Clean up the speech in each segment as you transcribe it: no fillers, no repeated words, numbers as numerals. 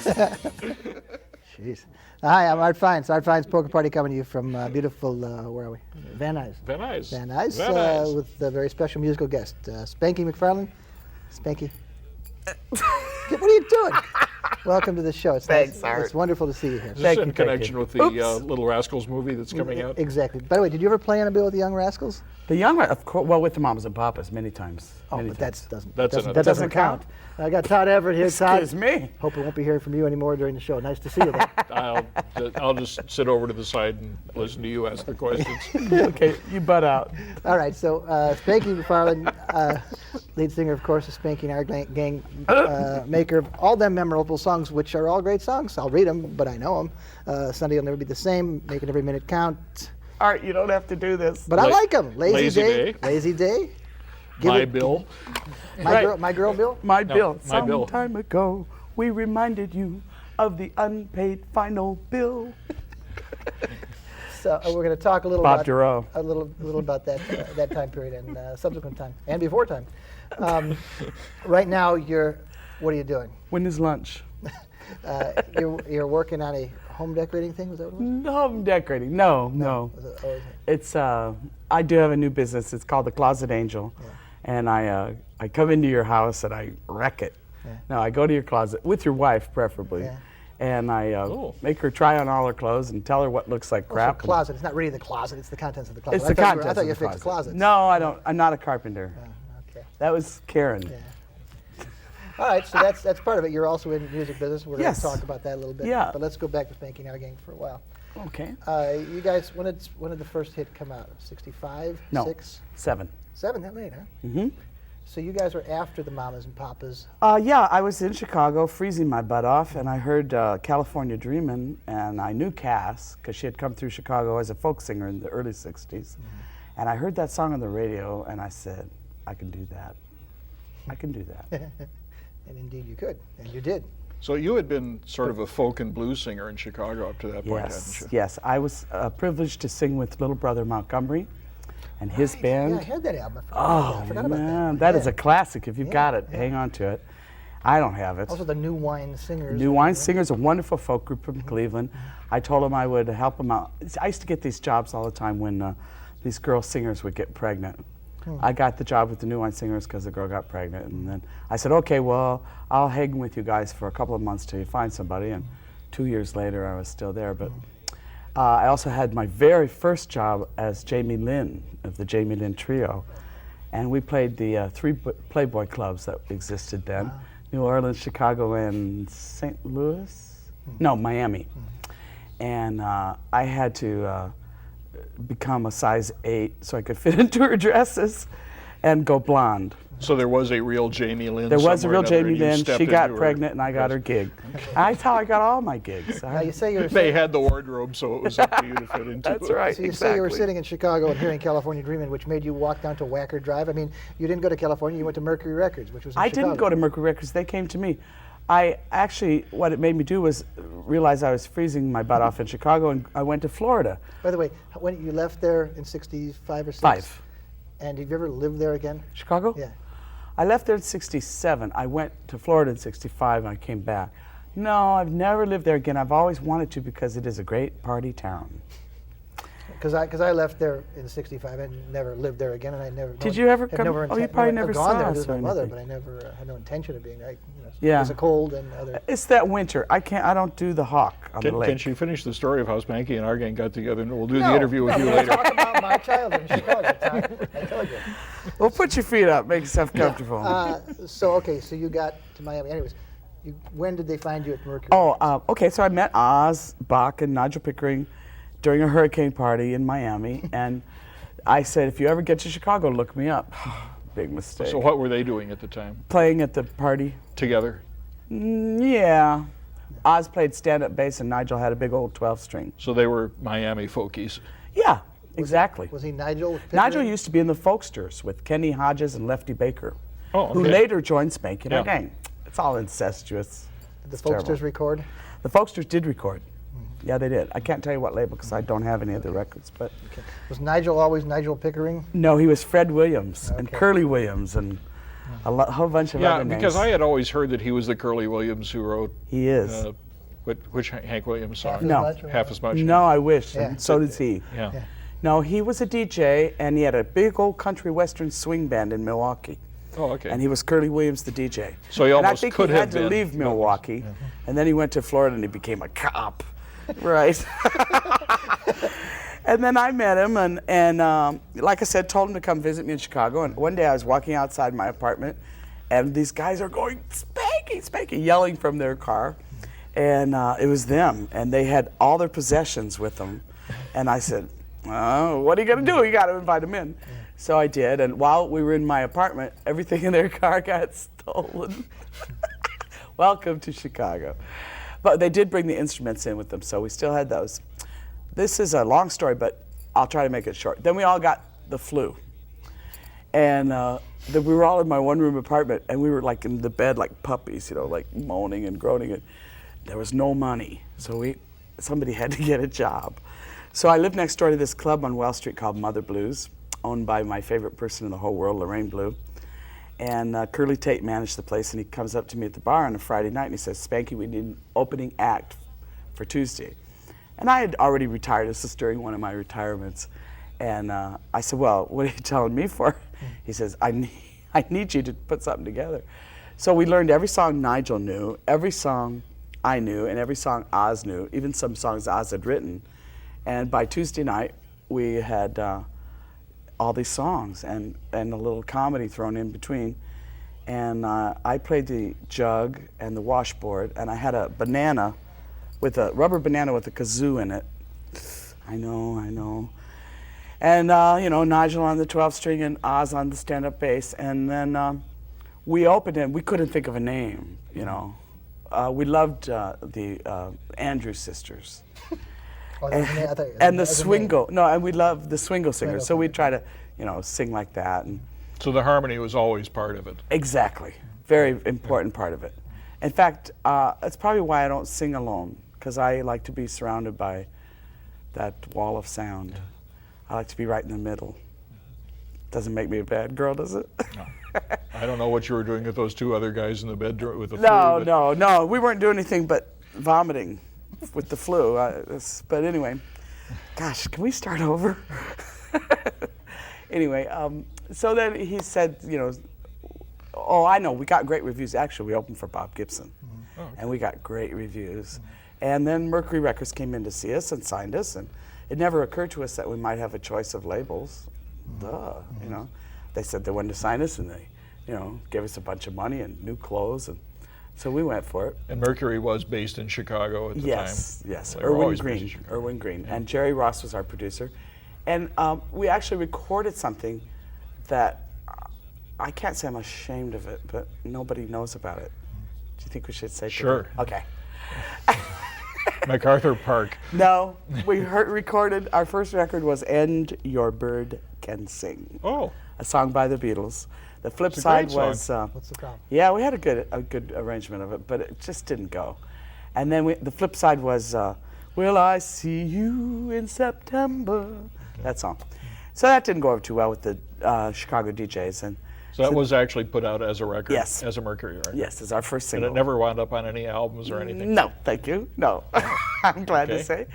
Jeez. Hi, I'm Art Fiennes. Art Fiennes Poker Party coming to you from beautiful, where are we? Van Nuys. Van Nuys. Van Nuys, Van Nuys. with a very special musical guest, Spanky McFarland. Spanky. What are you doing? Welcome to the show. It's Thanks, nice. Art. It's wonderful to see you here. Is this in connection with the Little Rascals movie that's coming out? Exactly. By the way, did you ever play on a bill with the Young Rascals? The young, of course, well, with the Mamas and Papas many times. Oh, many but times. that doesn't count. I got Todd Everett here. Excuse Todd. me. Hope we won't be hearing from you anymore during the show. Nice to see you there. I'll just sit over to the side and listen to you ask the questions. Okay, you butt out. All right, so Spanky McFarland, lead singer, of course, of Spanky Our Gang, maker of all them memorable songs, which are all great songs. I'll read them, but I know them. Sunday will never be the same, making every minute count. Art, you don't have to do this. But I like them. Lazy Day. Lazy Day. My Bill. My girl Bill. My Bill. My Bill. Some time ago, we reminded you of the unpaid final bill. So we're going to talk a little Bob about Duro. a little about that time period and subsequent time and before time. Right now, what are you doing? When is lunch? You're working on a home decorating thing. Was that what it was? Home decorating. No. Was it, oh, It's I do have a new business. It's called the Closet Angel, and I come into your house and I wreck it. Yeah. No, I go to your closet with your wife, preferably, and I make her try on all her clothes and tell her what looks like crap. So closet. It's not really the closet. It's the contents of the closet. It's the contents. I thought you of the fixed closets. No, I don't. I'm not a carpenter. Okay. That was Karen. Yeah. All right, so that's part of it. You're also in the music business. We're going to talk about that a little bit. Yeah. But let's go back to Spanky Our Gang for a while. Okay. You guys, when did the first hit come out? 65? No. 6? 7. 7, that late, huh? Mm-hmm. So you guys were after the Mamas and Papas. Yeah, I was in Chicago freezing my butt off, and I heard California Dreamin', and I knew Cass, because she had come through Chicago as a folk singer in the early 60s. And I heard that song on the radio, and I said, I can do that. I can do that. And indeed you could, and you did. So you had been sort of a folk and blues singer in Chicago up to that point, hadn't you? Yes. I was privileged to sing with little brother Montgomery and his band. Yeah, I had that album. I forgot about that. That is a classic. If you've got it, hang on to it. I don't have it. Also the New Wine Singers. New Wine Singers, a wonderful folk group from Cleveland. I told them I would help them out. I used to get these jobs all the time when these girl singers would get pregnant. I got the job with the New Wine Singers because the girl got pregnant, and then I said, okay, well, I'll hang with you guys for a couple of months till you find somebody, and 2 years later I was still there. But I also had my very first job as Jamie Lynn of the Jamie Lynn Trio, and we played the 3 Playboy clubs that existed then, New Orleans, Chicago, and St. Louis? No, Miami. And I had to become a size 8 so I could fit into her dresses and go blonde. So there was a real Jamie Lynn. There was a real somewhere or another, Jamie and you Lynn. stepped She got into pregnant and I got her gig. That's how I got all my gigs. Now you say you were They had the wardrobe, so it was up to you to fit into. That's right. So you say you were sitting in Chicago and hearing California Dreamin', which made you walk down to Wacker Drive. I mean, you didn't go to California, you went to Mercury Records, which was in Chicago. I didn't go to Mercury Records. They came to me. I actually, what it made me do was realize I was freezing my butt off in Chicago, and I went to Florida. By the way, when you left there in 65 or 6? 5. And have you ever lived there again? Chicago? Yeah. I left there in 67. I went to Florida in 65 and I came back. No, I've never lived there again. I've always wanted to because it is a great party town. Because I left there in 65 and never lived there again, and I never. Did you ever come? Oh, you probably never gone saw there us with or my mother, anything. but I never had no intention of being there. Yeah. It was a cold and other. It's that winter. I don't do the hawk on the lake. Can she finish the story of how Spanky and Our Gang got together, and we'll do the interview with you we'll later. talk about my childhood in Chicago. Tom. I told you. Well, put your feet up. Make yourself comfortable. So you got to Miami. Anyways, when did they find you at Mercury? Okay. So I met Oz, Bach, and Nigel Pickering during a hurricane party in Miami, and I said, if you ever get to Chicago, look me up. Big mistake. So what were they doing at the time? Playing at the party. Together? Yeah. Oz played stand-up bass, and Nigel had a big old 12-string. So they were Miami folkies. Yeah, exactly. Was he Nigel? Nigel used to be in the Folksters with Kenny Hodges and Lefty Baker, who later joined Spanky Our Gang. It's all incestuous. Did the Folksters record? The Folksters did record. Yeah, they did. I can't tell you what label because I don't have any of the records. But was Nigel always Nigel Pickering? no, he was Fred Williams and Curly Williams and whole bunch of Yeah, other names. because I had always heard that he was the Curly Williams who wrote. He is. Which Hank Williams song? Half as No. much or Half as much. No, I wish. Yeah. And so does he. Yeah. Yeah. No, he was a DJ, and he had a big old country western swing band in Milwaukee. Oh, okay. And he was Curly Williams, the DJ. So he and I almost think could he have had to been. leave Milwaukee, and then he went to Florida and he became a cop, right? And then I met him, and like I said, told him to come visit me in Chicago. And one day I was walking outside my apartment, and these guys are going, Spanky, Spanky, yelling from their car. And it was them, and they had all their possessions with them. And I said, oh, what are you going to do? You got to invite them in. So I did, and while we were in my apartment, everything in their car got stolen. Welcome to Chicago. But they did bring the instruments in with them, so we still had those. This is a long story, but I'll try to make it short. Then we all got the flu. And we were all in my one-room apartment, and we were like in the bed like puppies, you know, like moaning and groaning. And there was no money, so somebody had to get a job. So I lived next door to this club on Wells Street called Mother Blues, owned by my favorite person in the whole world, Lorraine Blue. And Curly Tate managed the place, and he comes up to me at the bar on a Friday night, and he says, Spanky, we need an opening act for Tuesday. And I had already retired. This was during one of my retirements. And I said, well, what are you telling me for? He says, I need you to put something together. So we learned every song Nigel knew, every song I knew, and every song Oz knew, even some songs Oz had written. And by Tuesday night, we had all these songs and a little comedy thrown in between. And I played the jug and the washboard, and I had a banana, with a rubber banana with a kazoo in it. I know. And Nigel on the 12 string and Oz on the stand-up bass. And then we opened it. We couldn't think of a name, you know. We loved the Andrews Sisters. Oh, that's the name. I thought- And the that's the name. Swingle. No, and we loved the Swingle Singers. So Swingle. we'd try to, sing like that. And So the harmony was always part of it. exactly. Very important part of it. In fact, that's probably why I don't sing alone, because I like to be surrounded by that wall of sound. I like to be right in the middle. Doesn't make me a bad girl, does it? No. I don't know what you were doing with those two other guys in the bedroom with the flu. but- No. We weren't doing anything but vomiting with the flu. But anyway, gosh, can we start over? Anyway, so then he said, oh, I know, we got great reviews. Actually, we opened for Bob Gibson, and we got great reviews. And then Mercury Records came in to see us and signed us, and it never occurred to us that we might have a choice of labels. They said they wanted to sign us, and they, gave us a bunch of money and new clothes, and so we went for it. And Mercury was based in Chicago at the time. Yes. They were always based in Chicago. Irwin Green. And Jerry Ross was our producer. And we actually recorded something that I can't say I'm ashamed of it, but nobody knows about it. Do you think we should say Sure. Okay. MacArthur Park. No, we recorded, our first record was And Your Bird Can Sing, Oh, a song by the Beatles. The flip It's a side great was, What's the problem? yeah, we had a good arrangement of it, but it just didn't go. And then the flip side was, Will I See You in September? That song. So that didn't go over too well with the Chicago DJs. And so that was actually put out as a record? Yes. As a Mercury record? yes, it's our first And single. it never wound up on any albums or anything? No, thank you. No, I'm glad Okay. to say.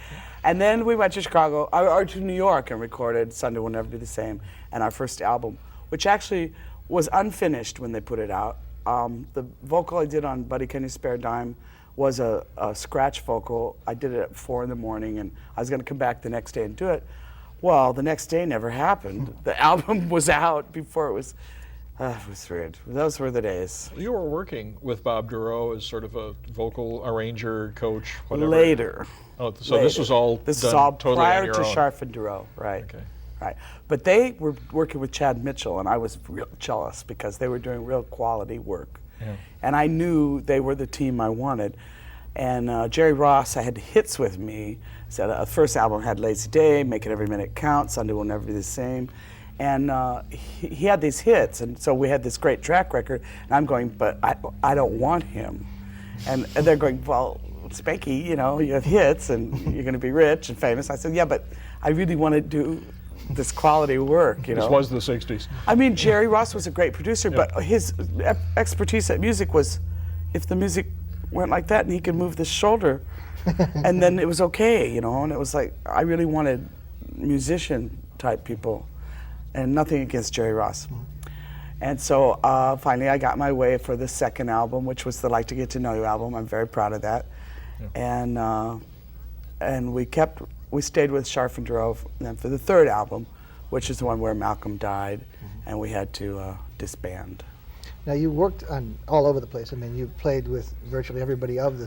And then we went to Chicago, or to New York, and recorded Sunday Will Never Be the Same, and our first album, which actually was unfinished when they put it out. The vocal I did on Buddy Can You Spare a Dime was a scratch vocal. I did it at 4 in the morning, and I was going to come back the next day and do it. Well, the next day never happened. The album was out before it was weird. Those were the days. You were working with Bob Duro as sort of a vocal arranger, coach, whatever. Later. Oh, so this was all This done is all totally prior on your to own. Scharf and Duro, right? Okay. Right. But they were working with Chad Mitchell, and I was real jealous because they were doing real quality work. Yeah. And I knew they were the team I wanted. And Jerry Ross, I had hits with me. So the first album had Lazy Day, Make It Every Minute Count, Sunday Will Never Be the Same. And he had these hits, and so we had this great track record. And I'm going, but I don't want him. And they're going, well, Spanky, you have hits, and you're going to be rich and famous. I said, yeah, but I really want to do this quality work, you know. This was the 60s. I mean, Jerry Ross was a great producer, but his expertise at music was, if the music went like that and he could move the shoulder, and then it was okay, you know. And it was like, I really wanted musician type people, and nothing against Jerry Ross. And so finally I got my way for the second album, which was the Like to Get to Know You album. I'm very proud of that. And we stayed with Scharf and Drove then for the third album, which is the one where Malcom died, and we had to disband. Now you worked on all over the place. I mean, you played with virtually everybody of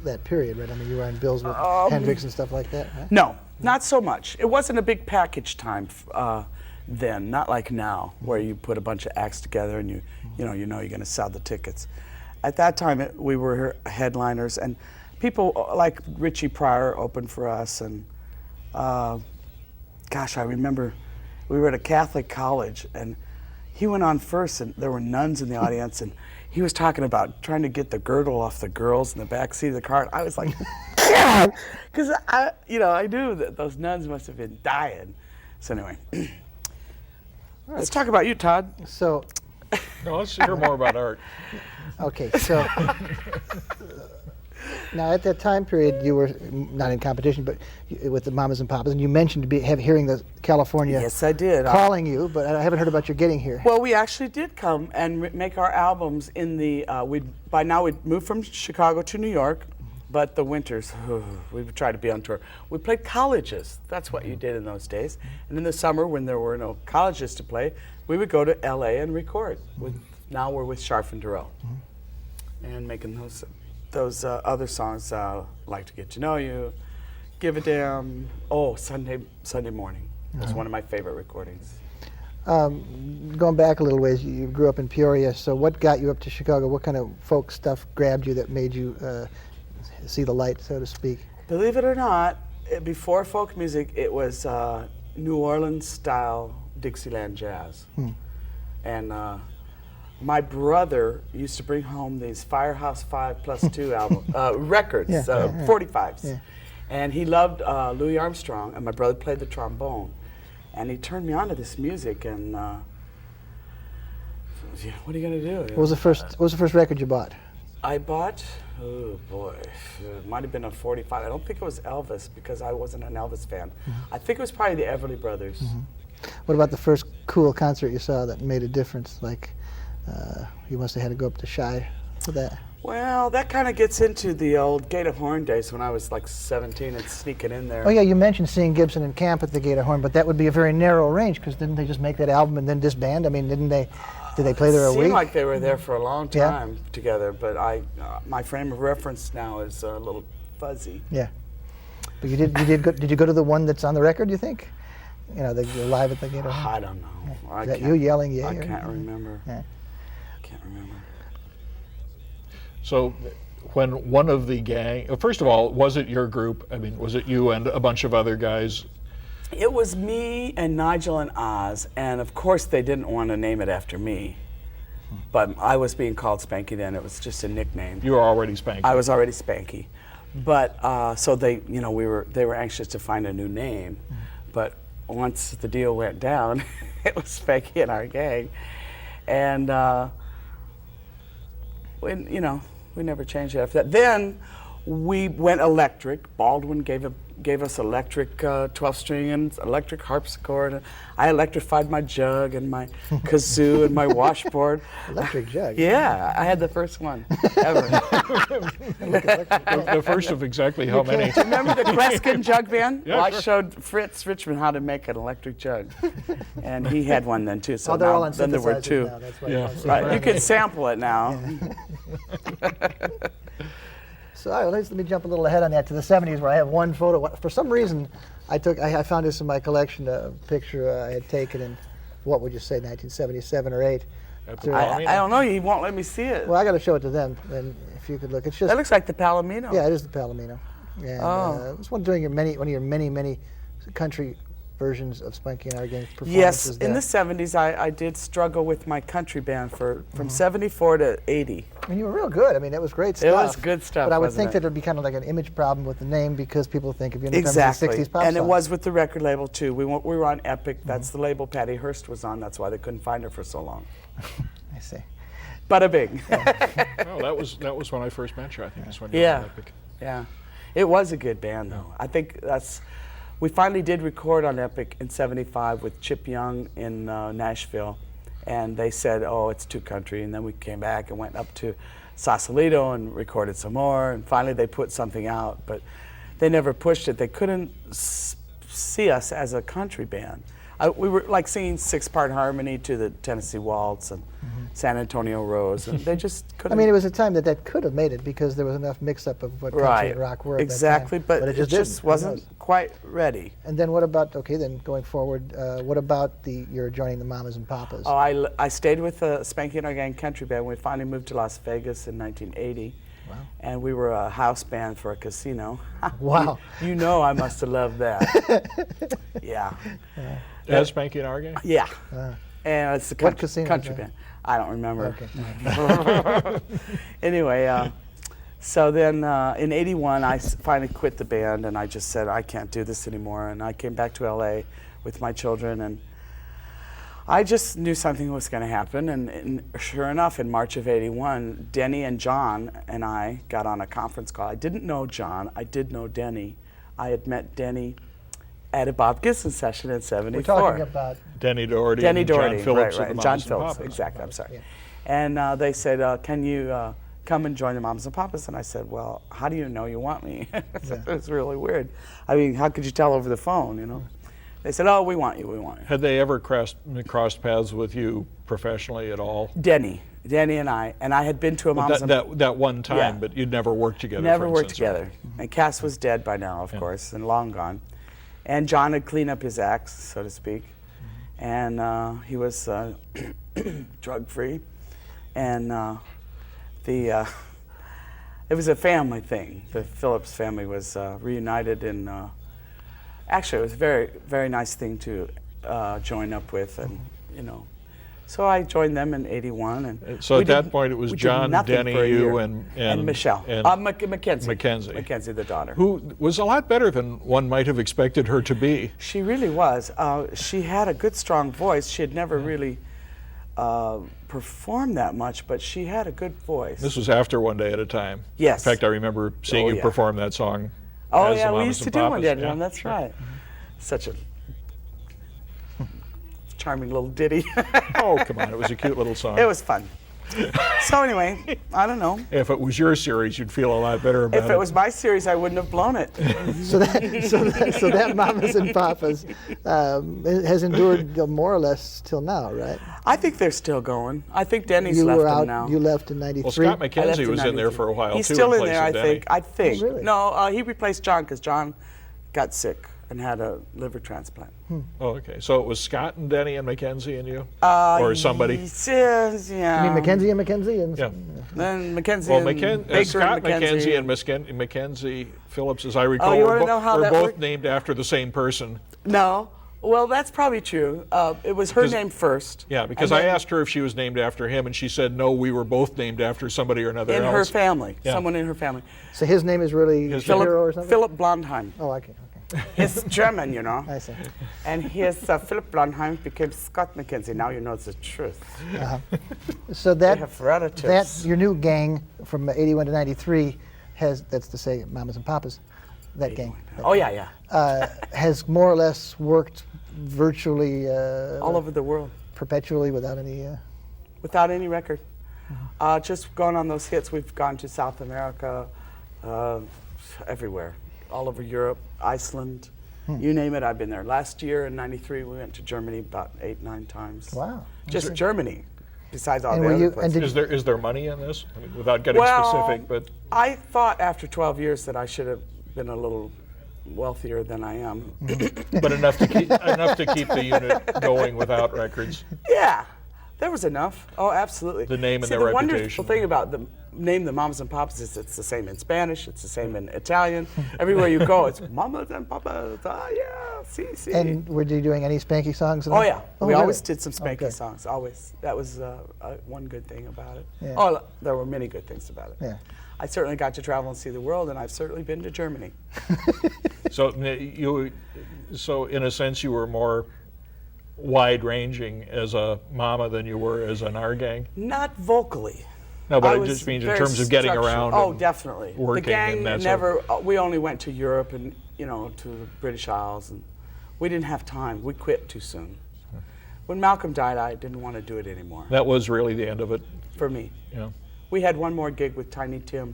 that period, right? I mean, you were on bills with Hendrix and stuff like that, right? No, not so much. It wasn't a big package time then, not like now, where you put a bunch of acts together and you know you're going to sell the tickets. At that time, we were headliners, and people like Richie Pryor opened for us, and gosh, I remember we were at a Catholic college, and he went on first, and there were nuns in the audience, and he was talking about trying to get the girdle off the girls in the back seat of the car. And I was like, God, because I knew that those nuns must have been dying. So anyway, let's talk about you, Todd. So, No, let's hear more about art. okay, so now at that time period, you were not in competition, but with the Mamas and Papas, and you mentioned hearing the California Yes, I did. calling you, but I haven't heard about your getting here. Well, we actually did come and make our albums in the. By now we'd moved from Chicago to New York, but the winters we would try to be on tour. We played colleges. That's what you did in those days. And in the summer, when there were no colleges to play, we would go to L.A. and record. Now we're with Scharf and Darrell, and making those other songs, Like to Get to Know You, Give a Damn. Oh, Sunday Morning. That's one of my favorite recordings. Going back a little ways, you grew up in Peoria, so what got you up to Chicago? What kind of folk stuff grabbed you that made you see the light, so to speak? Believe it or not, before folk music, it was New Orleans style Dixieland jazz. And my brother used to bring home these Firehouse 5+2 album records, 45s. Yeah. And he loved Louis Armstrong, and my brother played the trombone. And he turned me on to this music, and what are you gonna do? What was the first record you bought? I bought, oh boy, it might have been a 45. I don't think it was Elvis, because I wasn't an Elvis fan. I think it was probably the Everly Brothers. What about the first cool concert you saw that made a difference? Like, you must have had to go up to Shy for that. Well, that kind of gets into the old Gate of Horn days when I was like 17 and sneaking in there. Oh yeah, you mentioned seeing Gibson and Camp at the Gate of Horn, but that would be a very narrow range, because didn't they just make that album and then disband? I mean, did they play there a week? It seemed like they were there for a long time together, but my frame of reference now is a little fuzzy. Yeah, but did you go to the one that's on the record, you think? You know, the live at the Gate of Horn? I don't know. Yeah. Is that you yelling yay? I can't remember. Yeah. I can't remember. So when one of the gang, first of all, was it your group? I mean, was it you and a bunch of other guys? It was me and Nigel and Oz, and of course they didn't want to name it after me. But I was being called Spanky then. It was just a nickname. You were already Spanky. I was already Spanky. But so they were anxious to find a new name. But once the deal went down, it was Spanky and Our Gang. And we never changed it after that. Then we went electric. Baldwin gave us electric 12-string and electric harpsichord. And I electrified my jug and my kazoo and my washboard. Electric jug? Yeah, I had the first one ever. The first of exactly how many? Remember the Kreskin jug band? Yeah, Well, I sure. showed Fritz Richmond how to make an electric jug. And he had one then too. So They're all now, on then there were synthesizers two. now, that's why Yeah. you don't see Right, them. you can sample it now. So all right, let me jump a little ahead on that to the 70s, where I have one photo. For some reason, I found this in my collection, a picture I had taken in, what would you say, 1977 or 8. At the I don't know, he won't let me see it. Well, I got to show it to them, and if you could look, it's just. That looks like the Palomino. Yeah, it is the Palomino. And, it's one of your many country versions of Spanky and Our Gang performances Yes, there. in the 70s, I did struggle with my country band from 74 to 80. And you were real good. I mean, it was great stuff. It was good stuff, But I would wasn't think it? that there'd be kind of like an image problem with the name because people think of you in terms Exactly, of 60s pop and it songs. was with the record label too. We were on Epic. That's the label Patty Hearst was on. That's why they couldn't find her for so long. I see. Bada bing. Oh, that was when I first met you. I think that's when you were Yeah, on Epic. yeah. It was a good band though. I think we finally did record on Epic in '75 with Chip Young in Nashville, and they said, "Oh, it's too country." And then we came back and went up to Sausalito and recorded some more. And finally, they put something out, but they never pushed it. They couldn't see us as a country band. We were like singing 6-part harmony to the Tennessee Waltz and San Antonio Rose, and they just I couldn't. mean, it was a time that could have made it because there was enough mix-up of what country right, and rock were at exactly, that time. but it didn't. just Who wasn't knows? quite ready. And then what about, okay, then going forward, what about your joining the Mamas and Papas? Oh, I stayed with the Spanky and Our Gang country band. We finally moved to Las Vegas in 1980. Wow. And we were a house band for a casino. Wow. You know I must have loved that. Yeah. As Spanky and Our Gang? Yeah. And it's a What casino country is that? band. I don't remember. Okay. Anyway, so then in '81, I finally quit the band, and I just said, I can't do this anymore. And I came back to LA with my children, and I just knew something was going to happen. And sure enough, in March of '81, Denny and John and I got on a conference call. I didn't know John. I did know Denny. I had met Denny at a Bob Gibson session in '74. We're talking about Denny Doherty Denny and Doherty, John Phillips right, of the John Mamas and Phillips, Papas. exactly. I'm sorry. Yeah. And they said, "Can you come and join the Mamas and Papas?" And I said, "Well, how do you know you want me?" It was really weird. I mean, how could you tell over the phone? You know? They said, "Oh, we want you. We want you." Had they ever crossed paths with you professionally at all? Denny and I had been to a Mamas and That one time, Yeah. but you'd never worked together. Never for worked instance, or- together. And Cass was dead by now, of course, and long gone. And John had cleaned up his acts, so to speak. And he was drug-free. And it was a family thing. The Phillips family was reunited, and actually it was a very, very nice thing to join up with. And, you know, so I joined them in '81. And So we at that did- point, it was we did John, nothing Denny, for a you, year. and Michelle. and Mackenzie. Mackenzie. Mackenzie, the daughter. who was a lot better than one might have expected her to be. She really was. She had a good, strong voice. She had never really performed that much, but she had a good voice. This was after One Day at a Time. Yes. In fact, I remember seeing Oh, you yeah. perform that song. Oh as yeah, the we Mamas used to and do one Papas. that Yeah, one. That's sure. right. Such a charming little ditty. Oh, come on, it was a cute little song. It was fun. So anyway, I don't know. If it was your series, you'd feel a lot better about If it was my series, I wouldn't have blown it. so that Mamas and Papas has endured more or less till now, right? I think they're still going. I think Denny's You left were them out. now. You left in '93. Well, Scott I left McKenzie was in there 93. for a while He's too. still in place there, of I Denny. think. I think. Oh, really? No, he replaced John because John got sick and had a liver transplant. Oh, okay. So it was Scott and Denny and Mackenzie and you, or somebody. Yeah. I mean, Mackenzie and Mackenzie and Yeah. Then Mackenzie Well, and Baker Scott and Mackenzie. Mackenzie and Mackenzie Phillips, as I recall, you were, wanna know how were that both worked? named after the same person. No. Well, that's probably true. It was her name first. Yeah, because and I then asked her if she was named after him, and she said no. We were both named after somebody or another in else. her family, Yeah. someone in her family. so his name is really Hero or something. Philip Blondheim. Oh, okay. He's German, you know. I see. And his Philip Blondheim became Scott McKenzie. Now you know the truth. So They that have relatives. your new gang from '81 to '93 that's to say Mamas and Papas, that gang. Oh yeah. Has more or less worked virtually All over the world, perpetually without any. without any record. Just going on those hits. We've gone to South America, everywhere, all over Europe, Iceland, you name it. I've been there. Last year in '93, we went to Germany about 8-9 times. Wow. Just Germany, besides all And the were other you- places. and Is there money in this? I mean, without getting Well, specific, but I thought after 12 years that I should have been a little wealthier than I am. but enough to keep the unit going without records. Yeah, there was enough. Oh, absolutely. The name and See, the wonderful reputation. thing about the name the mamas and papas, it's the same in Spanish, it's the same in Italian. Everywhere you go, it's mamas and papas. Ah, yeah, si. And were you doing any Spanky songs? Oh yeah, we really? always did some Spanky good. songs. Always. That was one good thing about it. Yeah. Oh, there were many good things about it. Yeah. I certainly got to travel and see the world, and I've certainly been to Germany. So so in a sense, you were more wide-ranging as a mama than you were as an Our Gang. Not vocally. No, but I it was just means in very terms of getting structured. around. Oh, and definitely. working The gang and that never. We only went to Europe and to the British Isles, and we didn't have time. We quit too soon. When Malcolm died, I didn't want to do it anymore. That was really the end of it. For me, Yeah. we had one more gig with Tiny Tim,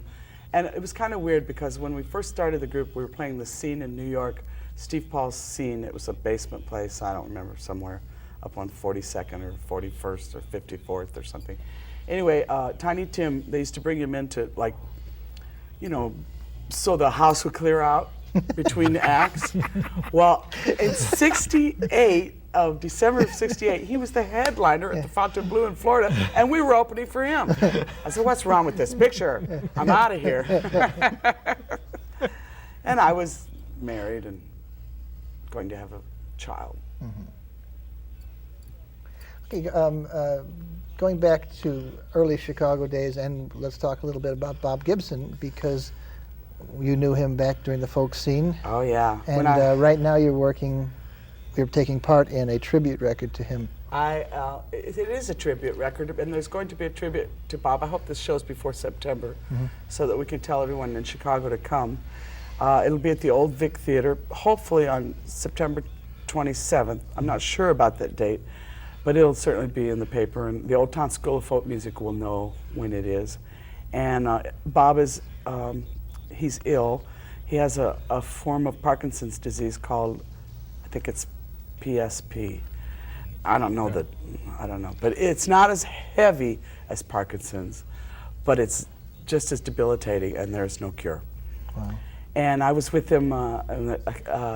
and it was kind of weird because when we first started the group, we were playing the Scene in New York, Steve Paul's Scene. It was a basement place. I don't remember, somewhere up on 42nd or 41st or 54th or something. Anyway, Tiny Tim, they used to bring him into so the house would clear out between the acts. Well, in December of 68, he was the headliner at the Fontainebleau in Florida, and we were opening for him. I said, what's wrong with this picture? I'm out of here. And I was married and going to have a child. Okay, going back to early Chicago days, and let's talk a little bit about Bob Gibson, because you knew him back during the folk scene. Oh, yeah. And right now you're taking part in a tribute record to him. It is a tribute record, and there's going to be a tribute to Bob. I hope this show's before September, so that we can tell everyone in Chicago to come. It'll be at the Old Vic Theater, hopefully on September 27th. I'm not sure about that date, but it'll certainly be in the paper, and the Old Town School of Folk Music will know when it is. And Bob is, he's ill. He has a form of Parkinson's disease called, I think it's PSP. I don't know, but it's not as heavy as Parkinson's, but it's just as debilitating, and there's no cure. Wow. And I was with him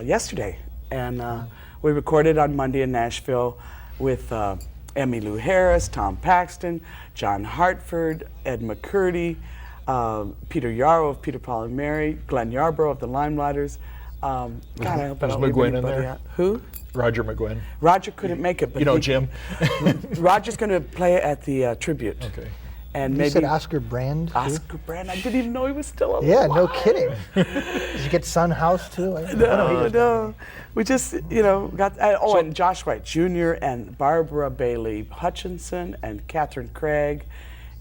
yesterday, and we recorded on Monday in Nashville with Emmylou Harris, Tom Paxton, John Hartford, Ed McCurdy, Peter Yarrow of Peter, Paul and Mary, Glenn Yarbrough of the Limelighters. God, I hope I don't leave McGuinn in anybody there? out. Who? Roger McGuinn. Roger couldn't make it, but Jim. Roger's going to play at the tribute. Okay. And You maybe said Oscar Brand, too? Oscar Brand. I didn't even know he was still alive. Yeah, no kidding. Did you get Son House, too? No. We just, got, and Josh White Jr. and Barbara Bailey Hutchinson and Catherine Craig.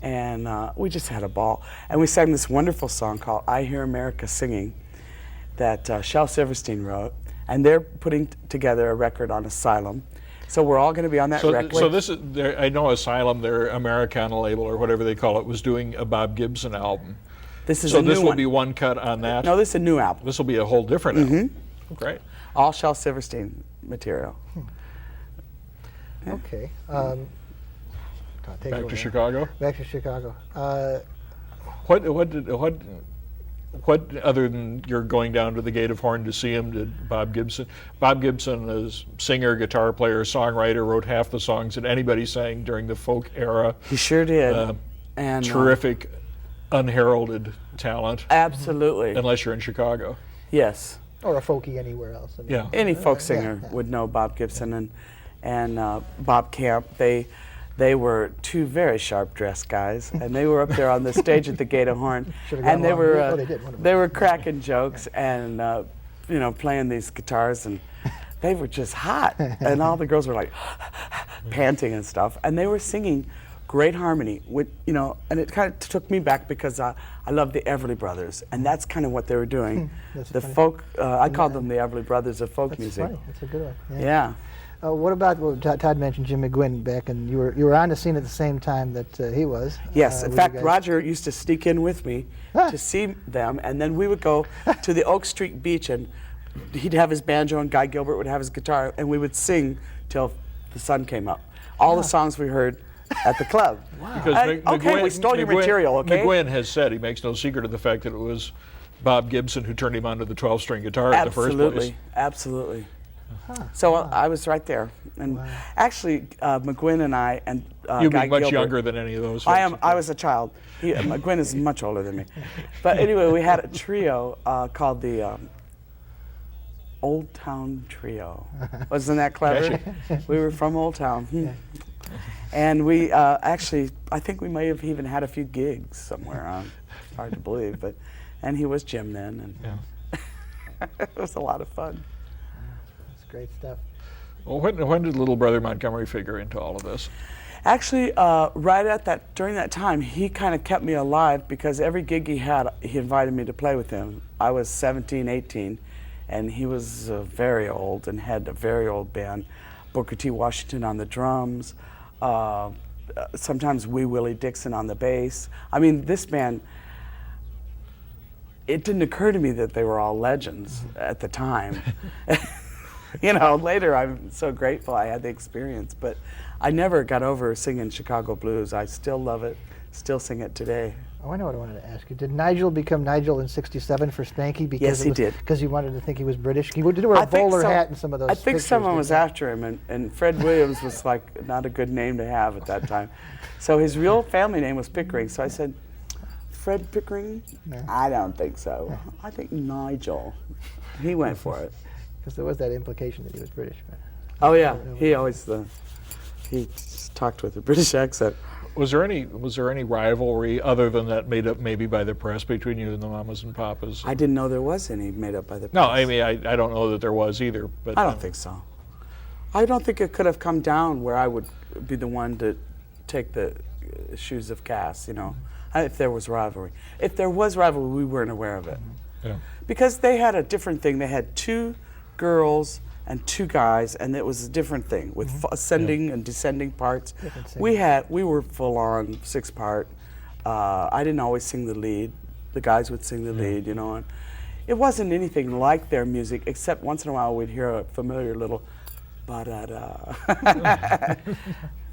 And we just had a ball. And we sang this wonderful song called I Hear America Singing that Shel Silverstein wrote. And they're putting together a record on Asylum. So we're all going to be on that record. So this is, I know Asylum, their Americana label or whatever they call it, was doing a Bob Gibson album. This is So a new this will one. be one cut on that? No, this is a new album. This will be a whole different album. Great. All Shel Silverstein material. Okay. Take Back over to now. Chicago. Back to Chicago. What other than you're going down to the Gate of Horn to see him did Bob Gibson? Bob Gibson is singer, guitar player, songwriter, wrote half the songs that anybody sang during the folk era. He sure did. And Terrific, unheralded talent. Absolutely. Unless you're in Chicago. Yes. Or a folkie anywhere else. I mean. Yeah. Any folk singer would know Bob Gibson and Bob Camp. They were two very sharp dressed guys, and they were up there on the stage at the Gate of Horn, and they were cracking jokes and playing these guitars, and they were just hot, and all the girls were like panting and stuff, and they were singing great harmony with and it kind of took me back because I love the Everly Brothers, and that's kind of what they were doing. The funny. folk, I called them the Everly Brothers of folk music. Funny. That's a good one. Yeah. What about Todd mentioned Jim McGuinn back, and you were on the scene at the same time that he was. Yes, in with fact, you guys. Roger used to sneak in with me to see them, and then we would go to the Oak Street Beach, and he'd have his banjo, and Guy Gilbert would have his guitar, and we would sing till the sun came up. All the songs we heard at the club. Because Okay, we stole your material, okay? McGuinn has said, he makes no secret of the fact that it was Bob Gibson who turned him onto the 12-string guitar in the first place. Absolutely. So I was right there. And actually, McGuinn and I, and You Guy being much Gilbert. younger than any of those. I folks. am. I was a child. Gwen is much older than me. But anyway, we had a trio called the Old Town Trio. Wasn't that clever? We were from Old Town. And we actually, I think we may have even had a few gigs somewhere. It's hard to believe, and he was Jim then, and it was a lot of fun. That's great stuff. Well, when did Little Brother Montgomery figure into all of this? Actually, during that time, he kind of kept me alive because every gig he had, he invited me to play with him. I was 17, 18, and he was very old and had a very old band. Booker T. Washington on the drums, sometimes Wee Willie Dixon on the bass. I mean, this band, it didn't occur to me that they were all legends at the time. You know, later I'm so grateful I had the experience, but I never got over singing Chicago blues. I still love it, still sing it today. Oh, I know what I wanted to ask you. Did Nigel become Nigel in '67 for Spanky? Because Yes, he did. Because you wanted to think he was British? He did wear a bowler hat in some of those I think pictures, someone didn't was he? after him, and Fred Williams was like not a good name to have at that time. So his real family name was Pickering. So I said, Fred Pickering? No. I don't think so. I think Nigel. He went for it. Because there was that implication that he was British. But Oh yeah, he always he talked with a British accent. Was there any rivalry other than that made up maybe by the press between you and the Mamas and Papas? I didn't know there was any made up by the No, press. I mean I don't know that there was either. But I don't think so. I don't think it could have come down where I would be the one to take the shoes of Cass, you know, if there was rivalry. If there was rivalry, we weren't aware of it. Yeah. Because they had a different thing. They had 2 girls and 2 guys, and it was a different thing with ascending and descending parts. We were full on 6-part. I didn't always sing the lead. The guys would sing the lead, you know. And it wasn't anything like their music, except once in a while we'd hear a familiar little ba-da-da.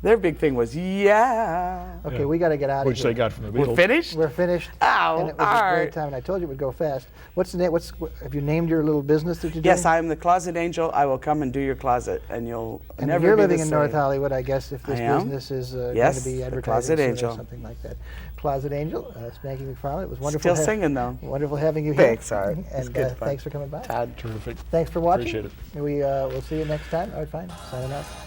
Their big thing was, yeah. Okay, we got to get out of Which here. they got from the Beatles. We're finished? We're finished. Oh, and it was a all great right. time. And I told you it would go fast. What's the name? Have you named your little business that you're doing? Yes, I am the Closet Angel. I will come and do your closet, and you'll And never you're be living the in same. North Hollywood, I guess, if this I am. business is going Yes, to be the advertising Closet soon Angel. or something like that. Closet Angel, Spanky McFarland. It was wonderful. Still singing, though. Wonderful having you here. Thanks, Art. It's And good fun. thanks for coming by. Todd. Terrific. Thanks for watching. Appreciate it. We'll see you next time. All right, fine. Signing off.